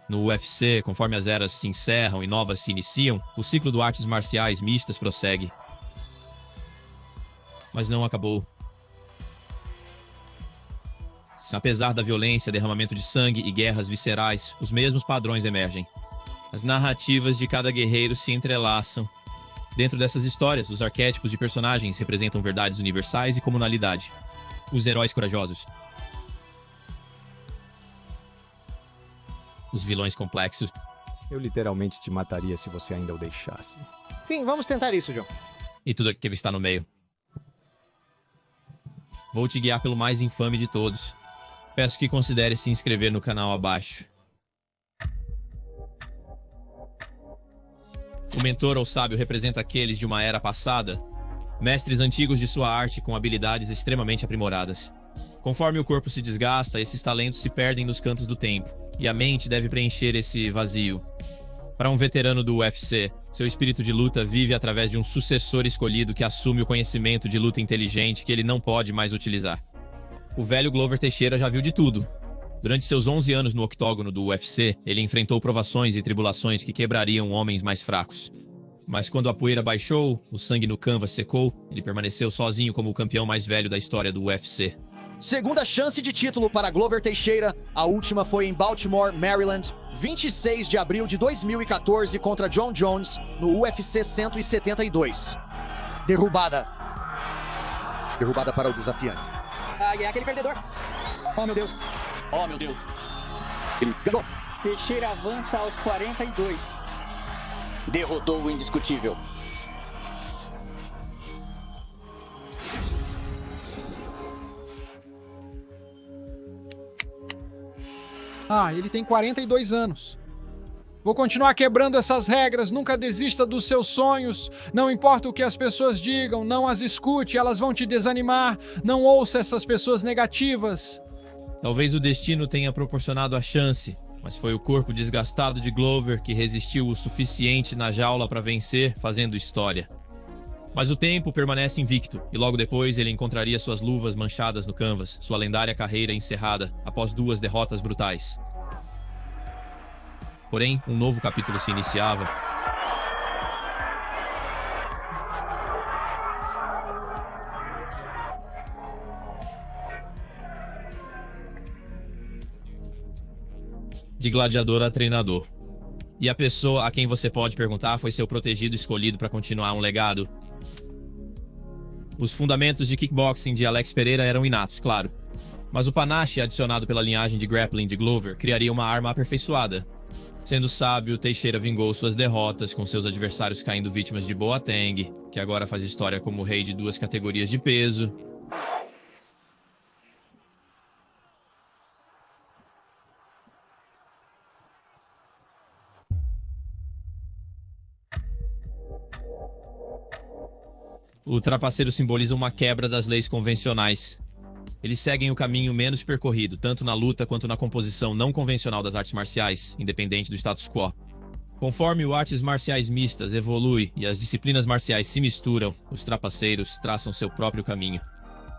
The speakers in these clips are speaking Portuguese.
No UFC, conforme as eras se encerram e novas se iniciam, o ciclo do artes marciais mistas prossegue. Mas não acabou. Apesar da violência, derramamento de sangue e guerras viscerais, os mesmos padrões emergem. As narrativas de cada guerreiro se entrelaçam. Dentro dessas histórias, os arquétipos de personagens representam verdades universais e comunalidade. Os heróis corajosos. Os vilões complexos. Eu literalmente te mataria se você ainda o deixasse. Sim, vamos tentar isso, John. E tudo aquilo que está no meio. Vou te guiar pelo mais infame de todos. Peço que considere se inscrever no canal abaixo. O mentor ou sábio representa aqueles de uma era passada, mestres antigos de sua arte com habilidades extremamente aprimoradas. Conforme o corpo se desgasta, esses talentos se perdem nos cantos do tempo, e a mente deve preencher esse vazio. Para um veterano do UFC, seu espírito de luta vive através de um sucessor escolhido que assume o conhecimento de luta inteligente que ele não pode mais utilizar. O velho Glover Teixeira já viu de tudo. Durante seus 11 anos no octógono do UFC, ele enfrentou provações e tribulações que quebrariam homens mais fracos. Mas quando a poeira baixou, o sangue no canvas secou, ele permaneceu sozinho como o campeão mais velho da história do UFC. Segunda chance de título para Glover Teixeira. A última foi em Baltimore, Maryland, 26 de abril de 2014 contra John Jones no UFC 172. Derrubada. Derrubada para o desafiante. É aquele perdedor. Oh, meu Deus. Oh, meu Deus. Ele ganhou. Teixeira avança aos 42. Derrotou o indiscutível. Ele tem 42 anos. Vou continuar quebrando essas regras, nunca desista dos seus sonhos, não importa o que as pessoas digam, não as escute, elas vão te desanimar, não ouça essas pessoas negativas. Talvez o destino tenha proporcionado a chance, mas foi o corpo desgastado de Glover que resistiu o suficiente na jaula para vencer, fazendo história. Mas o tempo permanece invicto, e logo depois ele encontraria suas luvas manchadas no canvas, sua lendária carreira encerrada, após 2 derrotas brutais. Porém, um novo capítulo se iniciava. De gladiador a treinador. E a pessoa a quem você pode perguntar foi seu protegido escolhido para continuar um legado. Os fundamentos de kickboxing de Alex Pereira eram inatos, claro. Mas o panache adicionado pela linhagem de grappling de Glover criaria uma arma aperfeiçoada. Sendo sábio, Teixeira vingou suas derrotas, com seus adversários caindo vítimas de Boateng, que agora faz história como rei de 2 categorias de peso. O trapaceiro simboliza uma quebra das leis convencionais. Eles seguem o caminho menos percorrido, tanto na luta quanto na composição não convencional das artes marciais, independente do status quo. Conforme o artes marciais mistas evolui e as disciplinas marciais se misturam, os trapaceiros traçam seu próprio caminho.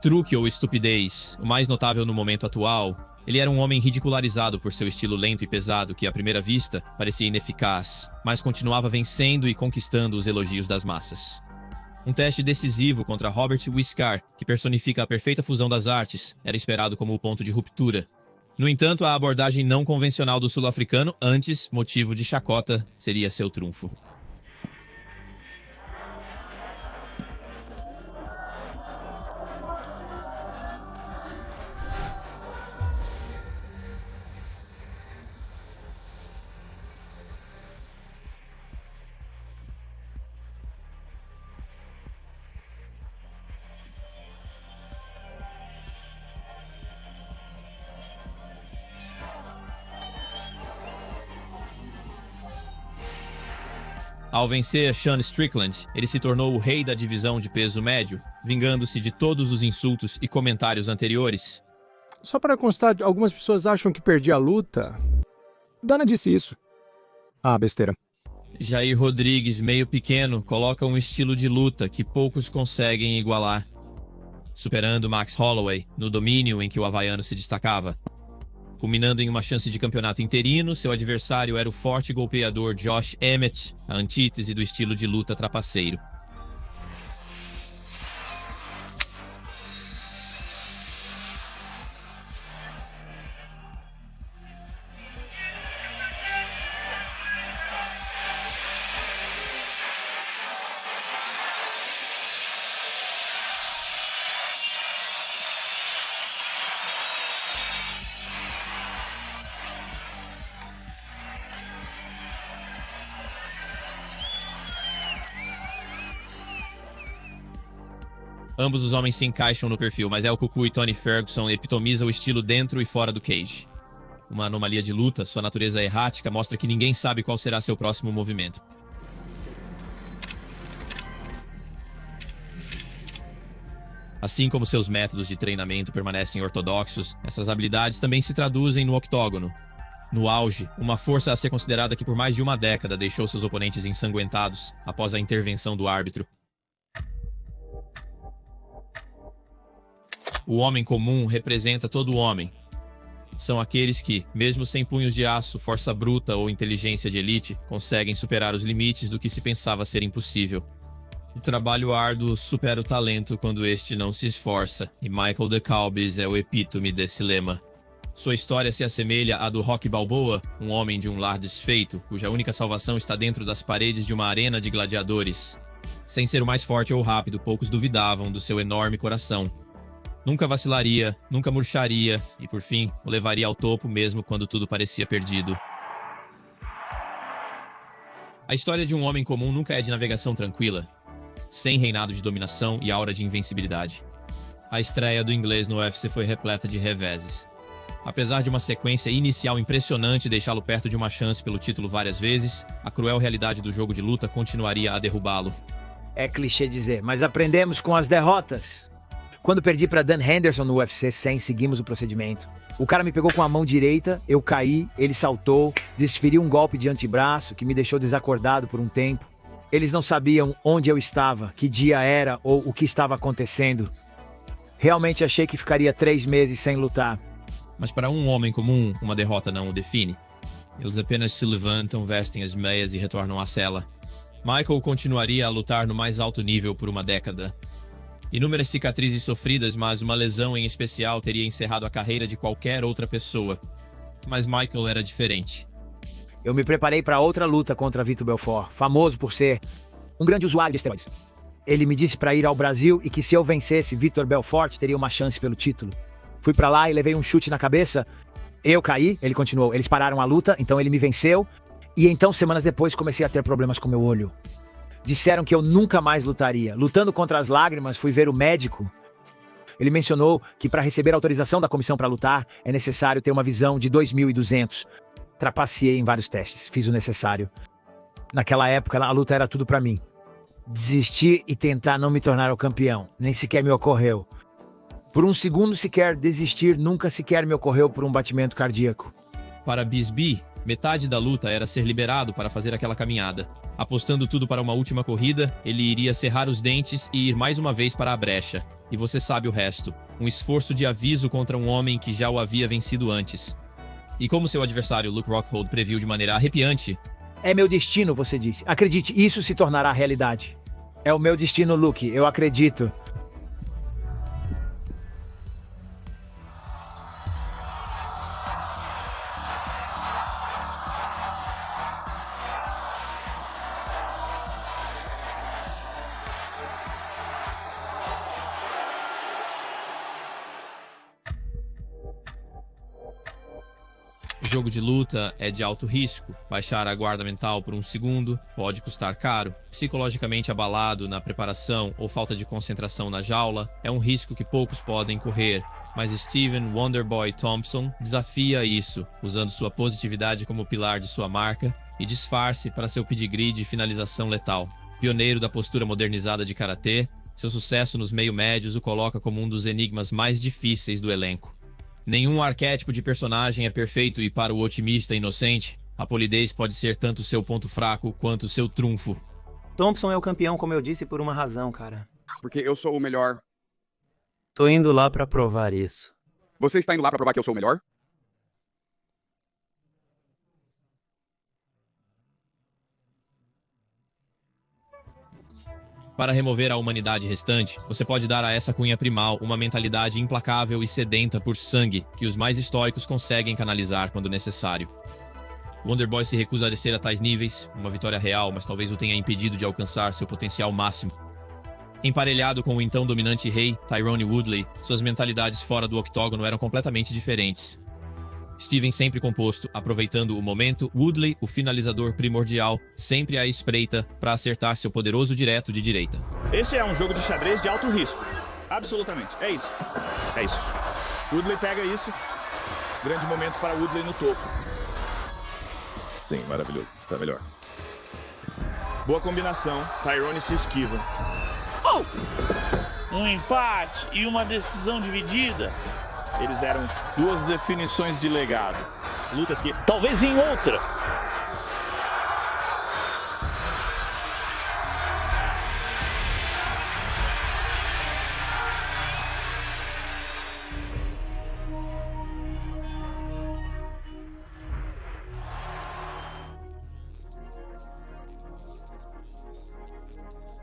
Truque ou estupidez, o mais notável no momento atual, ele era um homem ridicularizado por seu estilo lento e pesado que, à primeira vista, parecia ineficaz, mas continuava vencendo e conquistando os elogios das massas. Um teste decisivo contra Robert Whiskar, que personifica a perfeita fusão das artes, era esperado como o ponto de ruptura. No entanto, a abordagem não convencional do sul-africano, antes motivo de chacota, seria seu trunfo. Ao vencer Sean Strickland, ele se tornou o rei da divisão de peso médio, vingando-se de todos os insultos e comentários anteriores. Só para constar, algumas pessoas acham que perdi a luta. Dana disse isso. Besteira. Jair Rodrigues, meio pequeno, coloca um estilo de luta que poucos conseguem igualar, superando Max Holloway no domínio em que o havaiano se destacava. Culminando em uma chance de campeonato interino, seu adversário era o forte golpeador Josh Emmett, a antítese do estilo de luta trapaceiro. Ambos os homens se encaixam no perfil, mas El Cucuy e Tony Ferguson epitomizam o estilo dentro e fora do cage. Uma anomalia de luta, sua natureza errática, mostra que ninguém sabe qual será seu próximo movimento. Assim como seus métodos de treinamento permanecem ortodoxos, essas habilidades também se traduzem no octógono. No auge, uma força a ser considerada que por mais de uma década deixou seus oponentes ensanguentados após a intervenção do árbitro. O homem comum representa todo homem. São aqueles que, mesmo sem punhos de aço, força bruta ou inteligência de elite, conseguem superar os limites do que se pensava ser impossível. O trabalho árduo supera o talento quando este não se esforça, e Michael DeCalbis é o epítome desse lema. Sua história se assemelha à do Rocky Balboa, um homem de um lar desfeito, cuja única salvação está dentro das paredes de uma arena de gladiadores. Sem ser o mais forte ou rápido, poucos duvidavam do seu enorme coração. Nunca vacilaria, nunca murcharia e, por fim, o levaria ao topo mesmo quando tudo parecia perdido. A história de um homem comum nunca é de navegação tranquila, sem reinado de dominação e aura de invencibilidade. A estreia do inglês no UFC foi repleta de reveses. Apesar de uma sequência inicial impressionante deixá-lo perto de uma chance pelo título várias vezes, a cruel realidade do jogo de luta continuaria a derrubá-lo. É clichê dizer, mas aprendemos com as derrotas. Quando perdi para Dan Henderson no UFC 100, seguimos o procedimento. O cara me pegou com a mão direita, eu caí, ele saltou, desferiu um golpe de antebraço que me deixou desacordado por um tempo. Eles não sabiam onde eu estava, que dia era ou o que estava acontecendo. Realmente achei que ficaria 3 meses sem lutar. Mas para um homem comum, uma derrota não o define. Eles apenas se levantam, vestem as meias e retornam à cela. Michael continuaria a lutar no mais alto nível por uma década. Inúmeras cicatrizes sofridas, mas uma lesão em especial teria encerrado a carreira de qualquer outra pessoa. Mas Michael era diferente. Eu me preparei para outra luta contra Vitor Belfort, famoso por ser um grande usuário de esteroides. Ele me disse para ir ao Brasil e que se eu vencesse Vitor Belfort, teria uma chance pelo título. Fui para lá e levei um chute na cabeça. Eu caí, ele continuou. Eles pararam a luta, então ele me venceu. E então, semanas depois, comecei a ter problemas com meu olho. Disseram que eu nunca mais lutaria. Lutando contra as lágrimas, fui ver o médico. Ele mencionou que para receber autorização da comissão para lutar, é necessário ter uma visão de 2.200. Trapaceei em vários testes, fiz o necessário. Naquela época, a luta era tudo para mim. Desistir e tentar não me tornar o campeão, nem sequer me ocorreu. Por um segundo sequer, desistir nunca sequer me ocorreu por um batimento cardíaco. Para Bisbee, metade da luta era ser liberado para fazer aquela caminhada. Apostando tudo para uma última corrida, ele iria cerrar os dentes e ir mais uma vez para a brecha. E você sabe o resto. Um esforço de aviso contra um homem que já o havia vencido antes. E como seu adversário Luke Rockhold previu de maneira arrepiante... É meu destino, você disse. Acredite, isso se tornará realidade. É o meu destino, Luke. Eu acredito. O jogo de luta é de alto risco. Baixar a guarda mental por um segundo pode custar caro. Psicologicamente abalado na preparação ou falta de concentração na jaula é um risco que poucos podem correr. Mas Steven Wonderboy Thompson desafia isso, usando sua positividade como pilar de sua marca e disfarce para seu pedigree de finalização letal. Pioneiro da postura modernizada de karatê, seu sucesso nos meio-médios o coloca como um dos enigmas mais difíceis do elenco. Nenhum arquétipo de personagem é perfeito e para o otimista inocente, a polidez pode ser tanto seu ponto fraco quanto seu trunfo. Thompson é o campeão, como eu disse, por uma razão, cara. Porque eu sou o melhor. Tô indo lá pra provar isso. Você está indo lá pra provar que eu sou o melhor? Para remover a humanidade restante, você pode dar a essa cunha primal uma mentalidade implacável e sedenta por sangue que os mais estoicos conseguem canalizar quando necessário. Wonderboy se recusa a descer a tais níveis, uma vitória real, mas talvez o tenha impedido de alcançar seu potencial máximo. Emparelhado com o então dominante rei, Tyrone Woodley, suas mentalidades fora do octógono eram completamente diferentes. Steven sempre composto, aproveitando o momento, Woodley, o finalizador primordial, sempre à espreita para acertar seu poderoso direto de direita. Este é um jogo de xadrez de alto risco. Absolutamente. É isso. É isso. Woodley pega isso. Grande momento para Woodley no topo. Sim, maravilhoso. Está melhor. Boa combinação. Tyrone se esquiva. Um empate e uma decisão dividida. Eles eram duas definições de legado. Lutas que talvez em outra.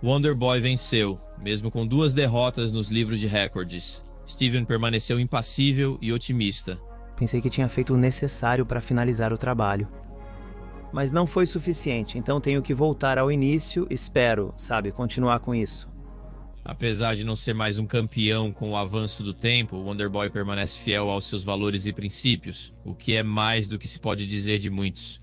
Wonderboy venceu, mesmo com 2 derrotas nos livros de recordes. Steven permaneceu impassível e otimista. Pensei que tinha feito o necessário para finalizar o trabalho. Mas não foi suficiente, então tenho que voltar ao início, espero, continuar com isso. Apesar de não ser mais um campeão com o avanço do tempo, Wonderboy permanece fiel aos seus valores e princípios, o que é mais do que se pode dizer de muitos.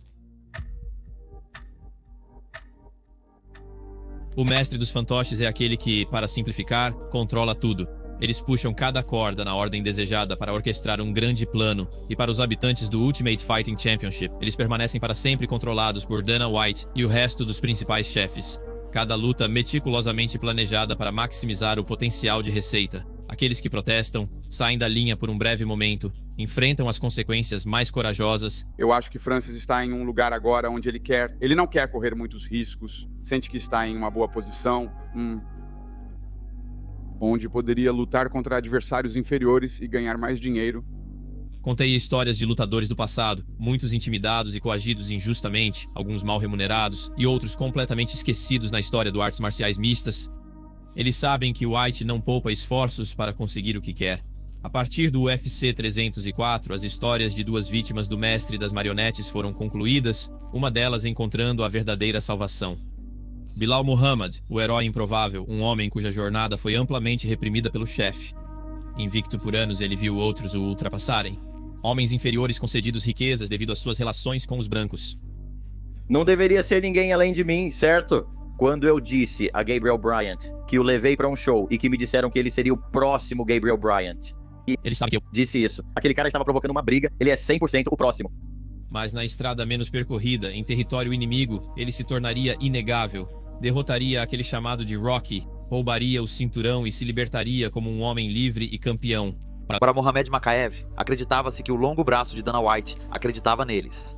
O mestre dos fantoches é aquele que, para simplificar, controla tudo. Eles puxam cada corda na ordem desejada para orquestrar um grande plano, e para os habitantes do Ultimate Fighting Championship, eles permanecem para sempre controlados por Dana White e o resto dos principais chefes. Cada luta meticulosamente planejada para maximizar o potencial de receita. Aqueles que protestam, saem da linha por um breve momento, enfrentam as consequências mais corajosas. Eu acho que Francis está em um lugar agora onde ele não quer correr muitos riscos, sente que está em uma boa posição, onde poderia lutar contra adversários inferiores e ganhar mais dinheiro. Contei histórias de lutadores do passado, muitos intimidados e coagidos injustamente, alguns mal remunerados e outros completamente esquecidos na história do artes marciais mistas. Eles sabem que White não poupa esforços para conseguir o que quer. A partir do UFC 304, as histórias de 2 vítimas do mestre das marionetes foram concluídas, uma delas encontrando a verdadeira salvação. Bilal Muhammad, o herói improvável, um homem cuja jornada foi amplamente reprimida pelo chefe. Invicto por anos, ele viu outros o ultrapassarem. Homens inferiores concedidos riquezas devido às suas relações com os brancos. Não deveria ser ninguém além de mim, certo? Quando eu disse a Gabriel Bryant que o levei para um show e que me disseram que ele seria o próximo Gabriel Bryant. E ele sabe que eu disse isso. Aquele cara estava provocando uma briga, ele é 100% o próximo. Mas na estrada menos percorrida, em território inimigo, ele se tornaria inegável. Derrotaria aquele chamado de Rocky, roubaria o cinturão e se libertaria como um homem livre e campeão. Para Mohamed Makaev, acreditava-se que o longo braço de Dana White acreditava neles.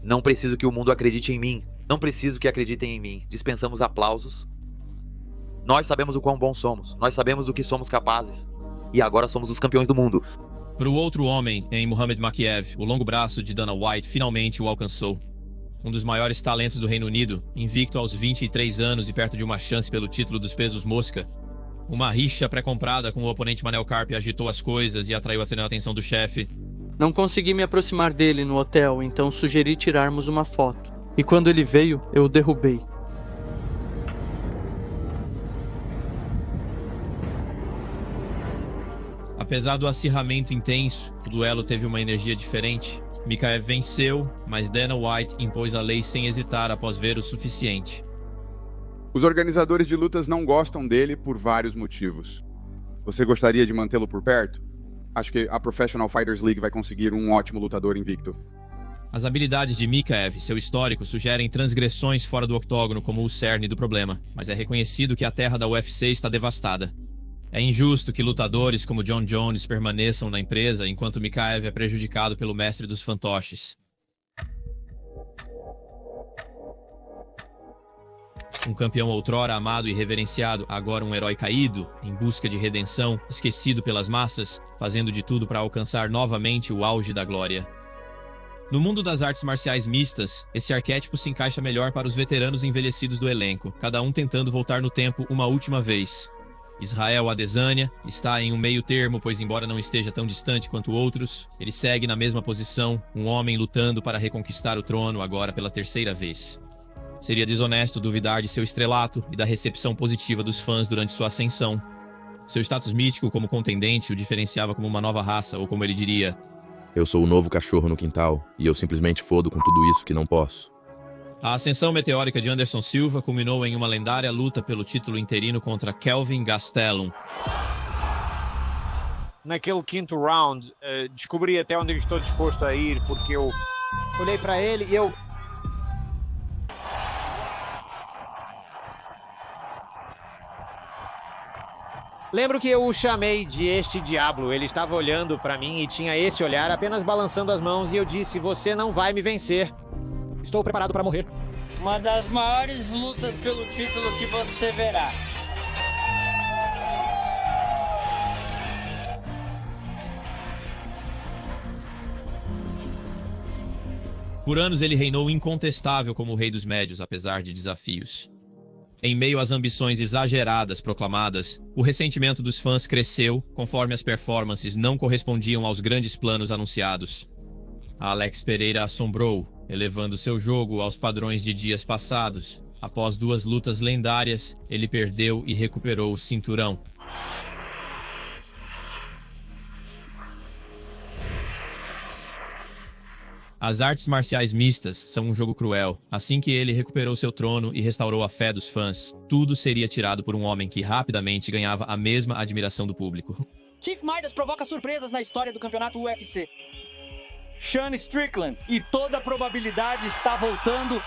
Não preciso que o mundo acredite em mim. Não preciso que acreditem em mim. Dispensamos aplausos. Nós sabemos o quão bons somos. Nós sabemos do que somos capazes. E agora somos os campeões do mundo. Para o outro homem, em Mohamed Makaev, o longo braço de Dana White finalmente o alcançou. Um dos maiores talentos do Reino Unido, invicto aos 23 anos e perto de uma chance pelo título dos pesos mosca. Uma rixa pré-comprada com o oponente Manel Karp agitou as coisas e atraiu a atenção do chefe. Não consegui me aproximar dele no hotel, então sugeri tirarmos uma foto. E quando ele veio, eu o derrubei. Apesar do acirramento intenso, o duelo teve uma energia diferente. Mikaev venceu, mas Dana White impôs a lei sem hesitar após ver o suficiente. Os organizadores de lutas não gostam dele por vários motivos. Você gostaria de mantê-lo por perto? Acho que a Professional Fighters League vai conseguir um ótimo lutador invicto. As habilidades de Mikaev e seu histórico sugerem transgressões fora do octógono como o cerne do problema, mas é reconhecido que a terra da UFC está devastada. É injusto que lutadores como John Jones permaneçam na empresa enquanto Mikaev é prejudicado pelo mestre dos fantoches. Um campeão outrora amado e reverenciado, agora um herói caído, em busca de redenção, esquecido pelas massas, fazendo de tudo para alcançar novamente o auge da glória. No mundo das artes marciais mistas, esse arquétipo se encaixa melhor para os veteranos envelhecidos do elenco, cada um tentando voltar no tempo uma última vez. Israel Adesanya está em um meio termo, pois embora não esteja tão distante quanto outros, ele segue na mesma posição, um homem lutando para reconquistar o trono agora pela terceira vez. Seria desonesto duvidar de seu estrelato e da recepção positiva dos fãs durante sua ascensão. Seu status mítico como contendente o diferenciava como uma nova raça, ou como ele diria: eu sou o novo cachorro no quintal, e eu simplesmente fodo com tudo isso que não posso. A ascensão meteórica de Anderson Silva culminou em uma lendária luta pelo título interino contra Kelvin Gastelum. Naquele quinto round, descobri até onde eu estou disposto a ir, porque eu olhei pra ele e eu... lembro que eu o chamei de este diabo. Ele estava olhando pra mim e tinha esse olhar, apenas balançando as mãos, e eu disse: você não vai me vencer. Estou preparado para morrer. Uma das maiores lutas pelo título que você verá. Por anos ele reinou incontestável como o rei dos médios, apesar de desafios. Em meio às ambições exageradas proclamadas, o ressentimento dos fãs cresceu conforme as performances não correspondiam aos grandes planos anunciados. Alex Pereira assombrou, elevando seu jogo aos padrões de dias passados. Após 2 lutas lendárias, ele perdeu e recuperou o cinturão. As artes marciais mistas são um jogo cruel. Assim que ele recuperou seu trono e restaurou a fé dos fãs, tudo seria tirado por um homem que rapidamente ganhava a mesma admiração do público. Chief Midas provoca surpresas na história do campeonato UFC. Sean Strickland, e toda a probabilidade está voltando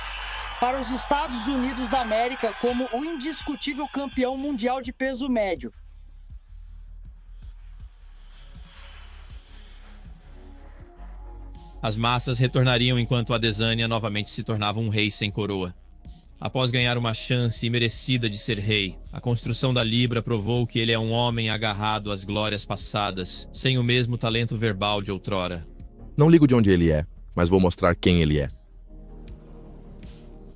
para os Estados Unidos da América como o indiscutível campeão mundial de peso médio. As massas retornariam enquanto Adesanya novamente se tornava um rei sem coroa. Após ganhar uma chance merecida de ser rei, a construção da Libra provou que ele é um homem agarrado às glórias passadas, sem o mesmo talento verbal de outrora. Não ligo de onde ele é, mas vou mostrar quem ele é.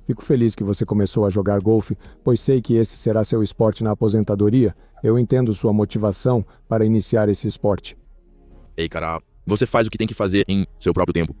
Fico feliz que você começou a jogar golfe, pois sei que esse será seu esporte na aposentadoria. Eu entendo sua motivação para iniciar esse esporte. Ei, cara, você faz o que tem que fazer em seu próprio tempo.